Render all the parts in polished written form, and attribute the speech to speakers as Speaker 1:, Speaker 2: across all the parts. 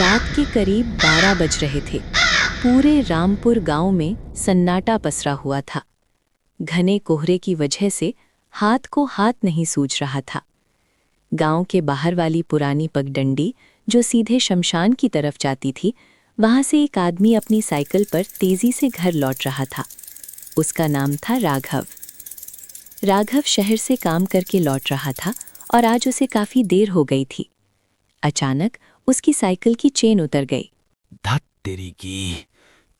Speaker 1: रात के करीब 12 बज रहे थे। पूरे रामपुर गांव में सन्नाटा पसरा हुआ था। घने कोहरे की वजह से हाथ को हाथ नहीं सूझ रहा था। गांव के बाहर वाली पुरानी पगडंडी जो सीधे शमशान की तरफ जाती थी, वहां से एक आदमी अपनी साइकिल पर तेजी से घर लौट रहा था। उसका नाम था राघव। राघव शहर से काम करके लौट रहा था और आज उसे काफी देर हो गई थी। अचानक उसकी साइकिल की चेन उतर गई।
Speaker 2: धत तेरी की,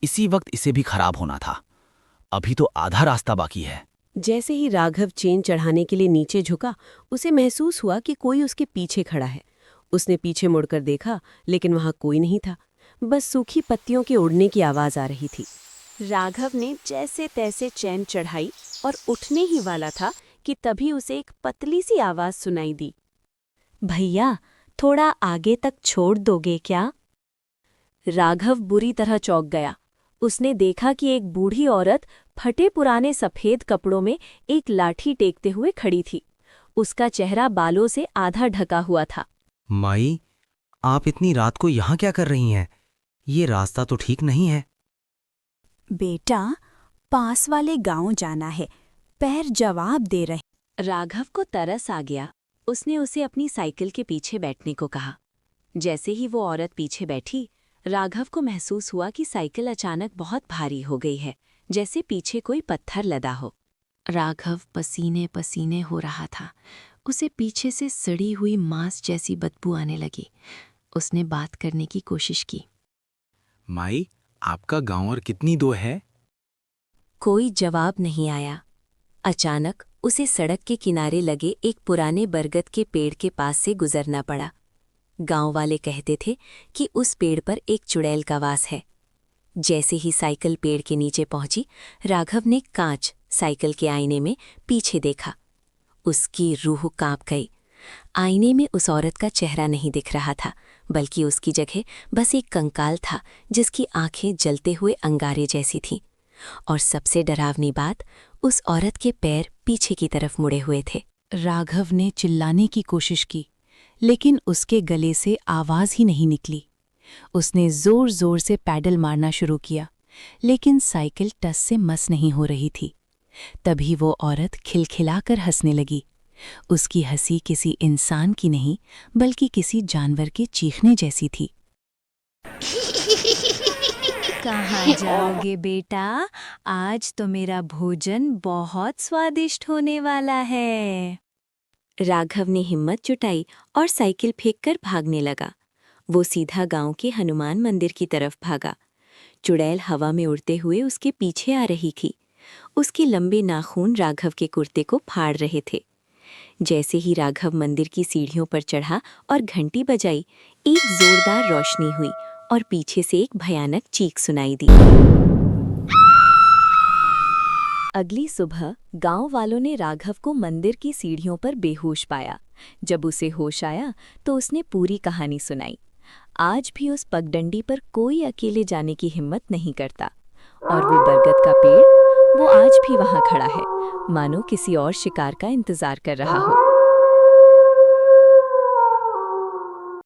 Speaker 2: इसी वक्त इसे भी खराब होना था। अभी तो आधा रास्ता बाकी है।
Speaker 3: जैसे ही राघव चेन चढ़ाने के लिए नीचे झुका, उसे महसूस हुआ कि कोई उसके पीछे खड़ा है। उसने पीछे मुड़कर देखा, लेकिन वहां कोई नहीं था। बस सूखी पत्तियों के उड़ने की आवाज आ रही थी। राघव ने जैसे तैसे चैन चढ़ाई और उठने ही वाला था कि तभी उसे एक पतली सी आवाज सुनाई दी। भैया, थोड़ा आगे तक छोड़ दोगे क्या? राघव बुरी तरह चौंक गया। उसने देखा कि एक बूढ़ी औरत फटे पुराने सफेद कपड़ों में एक लाठी टेकते हुए खड़ी थी। उसका चेहरा बालों से आधा ढका हुआ था।
Speaker 4: माई, आप इतनी रात को यहाँ क्या कर रही हैं? ये रास्ता तो ठीक नहीं है।
Speaker 5: बेटा, पास वाले गांव जाना है, पैर जवाब दे रहे।
Speaker 1: राघव को तरस आ गया। उसने उसे अपनी साइकिल के पीछे बैठने को कहा। जैसे ही वो औरत पीछे बैठी, राघव को महसूस हुआ कि साइकिल अचानक बहुत भारी हो गई है, जैसे पीछे कोई पत्थर लदा हो। राघव पसीने पसीने हो रहा था। उसे पीछे से सड़ी हुई मांस जैसी बदबू आने लगी। उसने बात करने की कोशिश की।
Speaker 2: माई, आपका गांव और कितनी दूर है?
Speaker 1: कोई जवाब नहीं आया। अचानक उसे सड़क के किनारे लगे एक पुराने बरगद के पेड़ के पास से गुजरना पड़ा। गांव वाले कहते थे कि उस पेड़ पर एक चुड़ैल का वास है। जैसे ही साइकिल पेड़ के नीचे पहुंची, राघव ने कांच साइकिल के आईने में पीछे देखा। उसकी रूह कांप गई। आईने में उस औरत का चेहरा नहीं दिख रहा था, बल्कि उसकी जगह बस एक कंकाल था जिसकी आंखें जलते हुए अंगारे जैसी थीं। और सबसे डरावनी बात, उस औरत के पैर पीछे की तरफ मुड़े हुए थे।
Speaker 5: राघव ने चिल्लाने की कोशिश की, लेकिन उसके गले से आवाज ही नहीं निकली। उसने जोर जोर से पैडल मारना शुरू किया, लेकिन साइकिल टस से मस नहीं हो रही थी। तभी वो औरत खिलखिलाकर हंसने लगी। उसकी हंसी किसी इंसान की नहीं, बल्कि किसी जानवर के चीखने जैसी थी। कहाँ जाओगे बेटा? आज तो मेरा भोजन बहुत स्वादिष्ट होने वाला है।
Speaker 1: राघव ने हिम्मत जुटाई और साइकिल फेंककर भागने लगा। वो सीधा गांव के हनुमान मंदिर की तरफ भागा। चुड़ैल हवा में उड़ते हुए उसके पीछे आ रही थी। उसके लंबे नाखून राघव के कुर्ते को फाड़ रहे थे। जैसे ही राघव मंदिर की सीढ़ियों पर चढ़ा और घंटी बजाई, एक जोरदार रोशनी हुई और पीछे से एक भयानक चीख सुनाई दी। अगली सुबह गांव वालों ने राघव को मंदिर की सीढ़ियों पर बेहोश पाया। जब उसे होश आया तो उसने पूरी कहानी सुनाई। आज भी उस पगडंडी पर कोई अकेले जाने की हिम्मत नहीं करता, और वो बरगद का पेड़, वो आज भी वहां खड़ा है, मानो किसी और शिकार का इंतजार कर रहा हो।